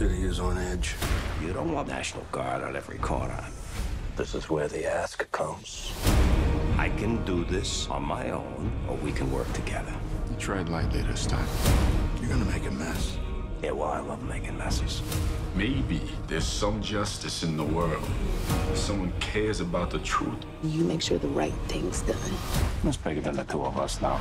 city is on edge. You don't want National Guard on every corner. This is where the ask comes. I can do this on my own, or we can work together. You tread lightly this time. You're gonna make a mess. Yeah, well, I love making messes. Maybe there's some justice in the world. Someone cares about the truth. You make sure the right thing's done. It's bigger than the two of us now.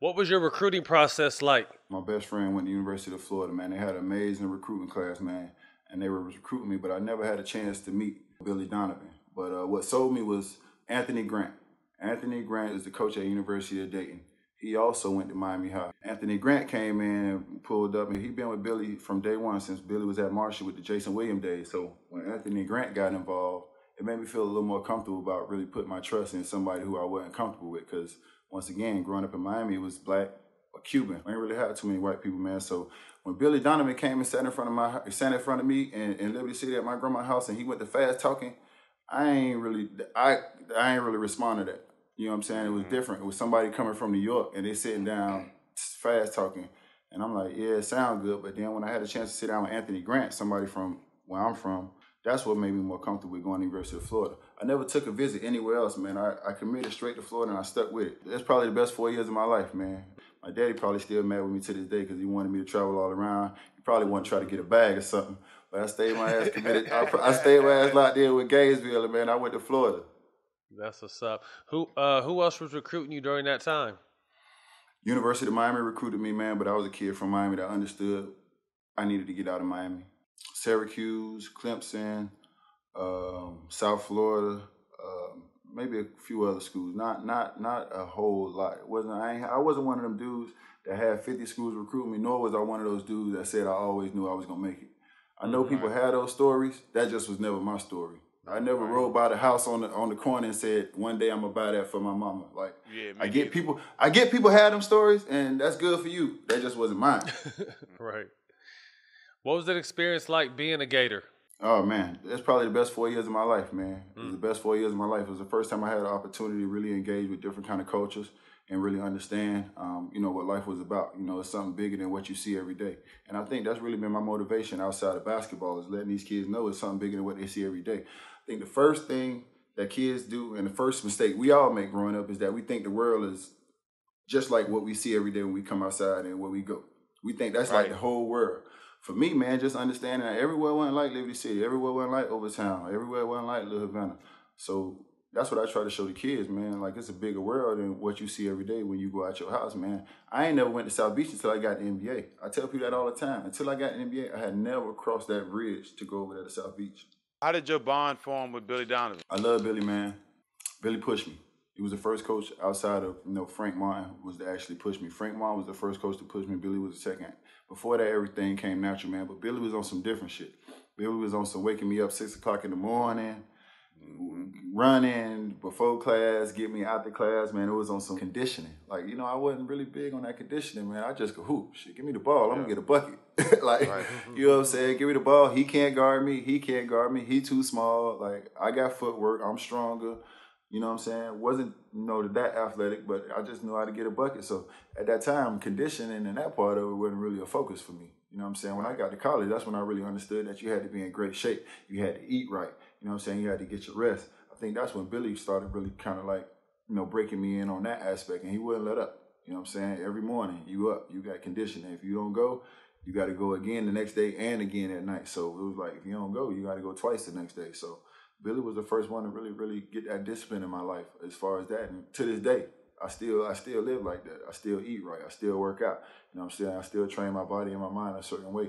What was your recruiting process like? My best friend went to the University of Florida, man. They had an amazing recruiting class, man. And they were recruiting me, but I never had a chance to meet Billy Donovan. But what sold me was Anthony Grant. Anthony Grant is the coach at University of Dayton. He also went to Miami High. Anthony Grant came in and pulled up, and he'd been with Billy from day one since Billy was at Marshall with the Jason Williams days. So when Anthony Grant got involved, it made me feel a little more comfortable about really putting my trust in somebody who I wasn't comfortable with. Because once again, growing up in Miami, it was black or Cuban. I ain't really had too many white people, man. So when Billy Donovan came and sat in front of me in Liberty City at my grandma's house, and he went to fast talking, I ain't really respond to that. You know what I'm saying? It was different. It was somebody coming from New York, and they sitting down fast talking, and I'm like, yeah, it sounds good. But then when I had a chance to sit down with Anthony Grant, somebody from where I'm from, that's what made me more comfortable with going to the University of Florida. I never took a visit anywhere else, man. I committed straight to Florida, and I stuck with it. That's probably the best 4 years of my life, man. My daddy probably still mad with me to this day because he wanted me to travel all around. He probably wanted to try to get a bag or something. But I stayed my ass committed. I stayed my ass locked in with Gainesville, and man, I went to Florida. That's what's up. Who else was recruiting you during that time? University of Miami recruited me, man, but I was a kid from Miami that understood I needed to get out of Miami. Syracuse, Clemson, South Florida, maybe a few other schools. Not a whole lot. I wasn't one of them dudes that had 50 schools recruiting me, nor was I one of those dudes that said I always knew I was gonna make it. I know people had those stories. That just was never my story. I never rode by the house on the corner and said, one day I'm gonna buy that for my mama. Like, yeah, I get people had them stories, and that's good for you. That just wasn't mine. Right. What was that experience like being a Gator? Oh man, that's probably the best 4 years of my life, man. It was the best 4 years of my life. It was the first time I had the opportunity to really engage with different kind of cultures and really understand, what life was about. It's something bigger than what you see every day. And I think that's really been my motivation outside of basketball, is letting these kids know it's something bigger than what they see every day. I think the first thing that kids do, and the first mistake we all make growing up, is that we think the world is just like what we see every day when we come outside and where we go. We think that's like the whole world. For me, man, just understanding that everywhere wasn't like Liberty City, everywhere wasn't like Overtown, everywhere wasn't like Little Havana. So that's what I try to show the kids, man. Like, it's a bigger world than what you see every day when you go out your house, man. I ain't never went to South Beach until I got the NBA. I tell people that all the time. Until I got the NBA, I had never crossed that bridge to go over there to South Beach. How did your bond form with Billy Donovan? I love Billy, man. Billy pushed me. He was the first coach outside of, Frank Martin was to actually push me. Frank Martin was the first coach to push me. Billy was the second. Before that, everything came natural, man. But Billy was on some different shit. Billy was on some waking me up 6 o'clock in the morning, running before class, get me out the class, man. It was on some conditioning. Like, I wasn't really big on that conditioning, man. I just go hoop. Shit, give me the ball. I'm going to get a bucket. You know what I'm saying? Give me the ball. He can't guard me. He can't guard me. He too small. Like, I got footwork. I'm stronger. You know what I'm saying? Wasn't, that athletic, but I just knew how to get a bucket. So at that time, conditioning and that part of it wasn't really a focus for me. You know what I'm saying? When I got to college, that's when I really understood that you had to be in great shape. You had to eat right. You know what I'm saying? You had to get your rest. I think that's when Billy started really kind of like, breaking me in on that aspect, and he wouldn't let up. You know what I'm saying? Every morning, you up, you got conditioning. If you don't go, you got to go again the next day and again at night. So it was like, if you don't go, you got to go twice the next day. So Billy was the first one to really get that discipline in my life as far as that. And to this day, I still live like that. I still eat right. I still work out. You know what I'm saying? I still train my body and my mind a certain way.